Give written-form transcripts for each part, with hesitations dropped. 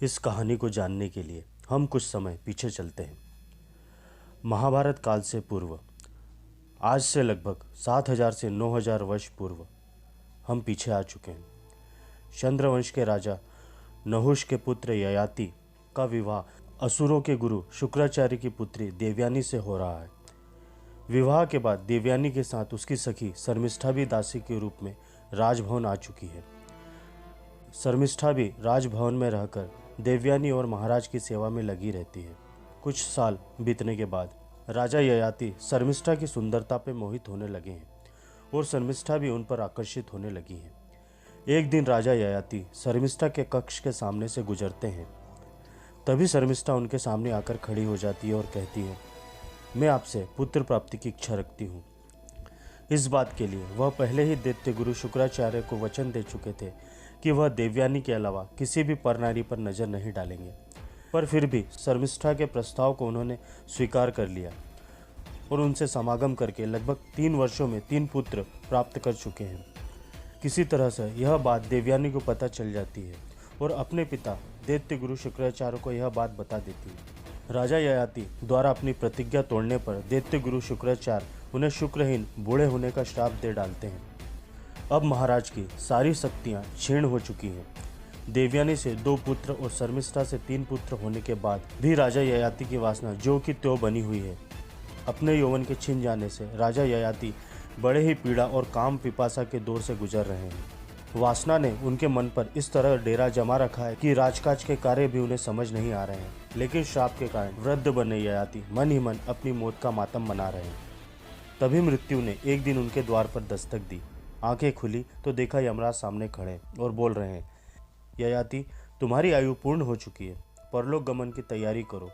इस कहानी को जानने के लिए हम कुछ समय पीछे चलते हैं। महाभारत काल से पूर्व, आज से लगभग 7000 से 9000 वर्ष पूर्व हम पीछे आ चुके हैं। चंद्रवंश के राजा नहुष के पुत्र ययाति का विवाह असुरों के गुरु शुक्राचार्य की पुत्री देवयानी से हो रहा है। विवाह के बाद देवयानी के साथ उसकी सखी शर्मिष्ठा भी दासी के रूप में राजभवन आ चुकी है। शर्मिष्ठा भी राजभवन में रहकर देवयानी और महाराज की सेवा में लगी रहती है। कुछ साल बीतने के बाद राजा ययाति शर्मिष्ठा की सुंदरता पर मोहित होने लगे हैं और शर्मिष्ठा भी उन पर आकर्षित होने लगी है। एक दिन राजा ययाति शर्मिष्ठा के कक्ष के सामने से गुजरते हैं। तभी शर्मिष्ठा उनके सामने आकर खड़ी हो जाती है और कहती है, मैं आपसे पुत्र प्राप्ति की इच्छा रखती हूँ। इस बात के लिए वह पहले ही दैत्य गुरु शुक्राचार्य को वचन दे चुके थे कि वह देवयानी के अलावा किसी भी परनारी पर नजर नहीं डालेंगे, पर फिर भी शर्मिष्ठा के प्रस्ताव को उन्होंने स्वीकार कर लिया और उनसे समागम करके लगभग 3 वर्षों में 3 पुत्र प्राप्त कर चुके हैं। किसी तरह से यह बात देवयानी को पता चल जाती है और अपने पिता दैत्य गुरु शुक्राचार्य को यह बात बता देती है। राजा ययाति द्वारा अपनी प्रतिज्ञा तोड़ने पर दैत्य गुरु शुक्राचार्य उन्हें शुक्रहीन बूढ़े होने का श्राप दे डालते हैं। अब महाराज की सारी शक्तियां क्षीण हो चुकी हैं। देवयानी से 2 पुत्र और शर्मिष्ठा से 3 पुत्र होने के बाद भी राजा ययाति की वासना जो की त्यों बनी हुई है। अपने यौवन के छिन जाने से राजा ययाति बड़े ही पीड़ा और काम पिपासा के दौर से गुजर रहे हैं। वासना ने उनके मन पर इस तरह डेरा जमा रखा है कि राजकाज के कार्य भी उन्हें समझ नहीं आ रहे हैं। लेकिन श्राप के कारण वृद्ध बने ययाति मन ही मन अपनी मौत का मातम मना रहे हैं। तभी मृत्यु ने एक दिन उनके द्वार पर दस्तक दी। आंखें खुली तो देखा यमराज सामने खड़े और बोल रहे हैं, ययाति तुम्हारी आयु पूर्ण हो चुकी है, परलोक गमन की तैयारी करो।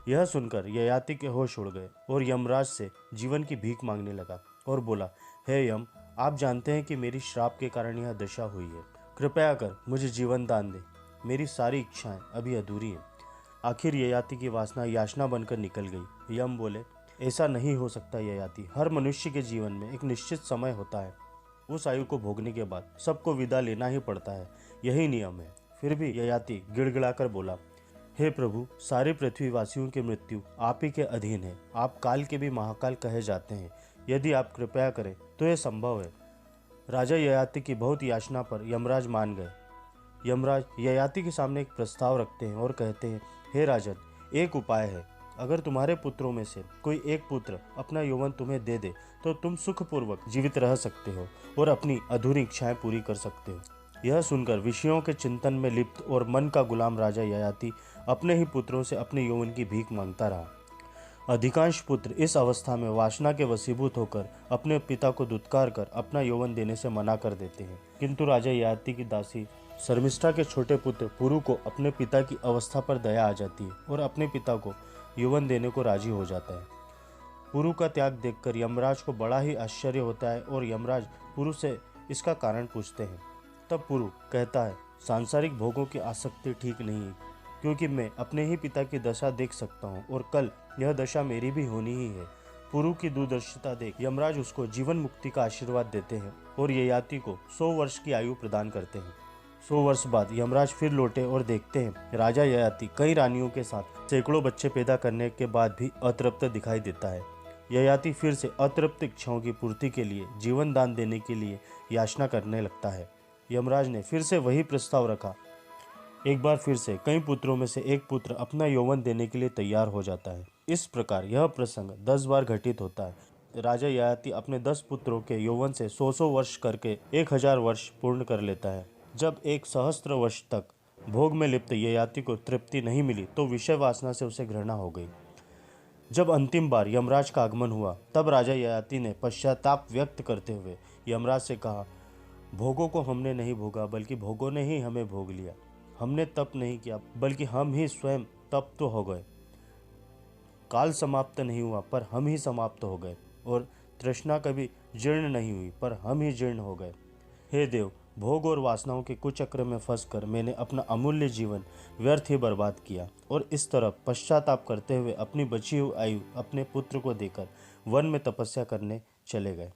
यह सुनकर ययाति के होश उड़ गए और यमराज से जीवन की भीख मांगने लगा और बोला, हे यम, आप जानते हैं कि मेरी श्राप के कारण यह दशा हुई है। कृपया कर मुझे जीवन दान दे, मेरी सारी इच्छाएं अभी अधूरी हैं। आखिर ययाति की वासना याचना बनकर निकल गई। यम बोले, ऐसा नहीं हो सकता ययाति, हर मनुष्य के जीवन में एक निश्चित समय होता है। उस आयु को भोगने के बाद सबको विदा लेना ही पड़ता है, यही नियम है। फिर भी ययाति गिड़गिड़ाकर बोला, हे प्रभु, सारे पृथ्वीवासियों की मृत्यु आप ही के अधीन है। आप काल के भी महाकाल कहे जाते हैं। यदि आप कृपया करें तो यह संभव है। राजा ययाति की बहुत याचना पर यमराज मान गए। यमराज ययाति के सामने एक प्रस्ताव रखते हैं और कहते हैं, हे राजन, एक उपाय है। अगर तुम्हारे पुत्रों में से कोई एक पुत्र अपना यौवन तुम्हें दे दे तो तुम सुखपूर्वक जीवित रह सकते हो और अपनी अधूरी इच्छाएं पूरी कर सकते हो। यह सुनकर विषयों के चिंतन में लिप्त और मन का गुलाम राजा ययाति अपने ही पुत्रों से अपने यौवन की भीख मांगता रहा। अधिकांश पुत्र इस अवस्था में वासना के वशीभूत होकर अपने पिता को दुत्कार कर अपना यौवन देने से मना कर देते हैं। किंतु राजा ययाति की दासी शर्मिष्ठा के छोटे पुत्र पुरु को अपने पिता की अवस्था पर दया आ जाती है और अपने पिता को यौवन देने को राजी हो जाता है। पुरु का त्याग देखकर यमराज को बड़ा ही आश्चर्य होता है और यमराज पुरु से इसका कारण पूछते हैं। तब पुरु कहता है, सांसारिक भोगों की आसक्ति ठीक नहीं है, क्योंकि मैं अपने ही पिता की दशा देख सकता हूँ और कल यह दशा मेरी भी होनी ही है। पुरु की दूरदर्शिता देख यमराज उसको जीवन मुक्ति का आशीर्वाद देते हैं और ययाति को 100 वर्ष की आयु प्रदान करते हैं। 100 वर्ष बाद यमराज फिर लौटे और देखते हैं राजा ययाति कई रानियों के साथ सैकड़ों बच्चे पैदा करने के बाद भी अतृप्त दिखाई देता है। ययाति फिर से अतृप्त इच्छाओं की पूर्ति के लिए जीवन दान देने के लिए याचना करने लगता है। यमराज ने फिर से वही प्रस्ताव रखा। एक बार फिर से कई पुत्रों में से एक पुत्र अपना यौवन देने के लिए तैयार हो जाता है। इस प्रकार यह प्रसंग 10 बार घटित होता है। राजा ययाति अपने 10 पुत्रों के यौवन से 100 वर्ष करके 1000 वर्ष पूर्ण कर लेता है। जब 1 सहस्त्र वर्ष तक भोग में लिप्त ययाति को तृप्ति नहीं मिली तो विषय वासना से उसे घृणा हो गई। जब अंतिम बार यमराज का आगमन हुआ तब राजा ययाति ने पश्चाताप व्यक्त करते हुए यमराज से कहा, भोगों को हमने नहीं भोगा बल्कि भोगों ने ही हमें भोग लिया। हमने तप नहीं किया बल्कि हम ही स्वयं तप्त हो गए। काल समाप्त नहीं हुआ पर हम ही समाप्त हो गए और तृष्णा कभी जीर्ण नहीं हुई पर हम ही जीर्ण हो गए। हे देव, भोग और वासनाओं के कुचक्र में फंसकर मैंने अपना अमूल्य जीवन व्यर्थ ही बर्बाद किया और इस तरह पश्चाताप करते हुए अपनी बची हुई आयु अपने पुत्र को देकर वन में तपस्या करने चले गए।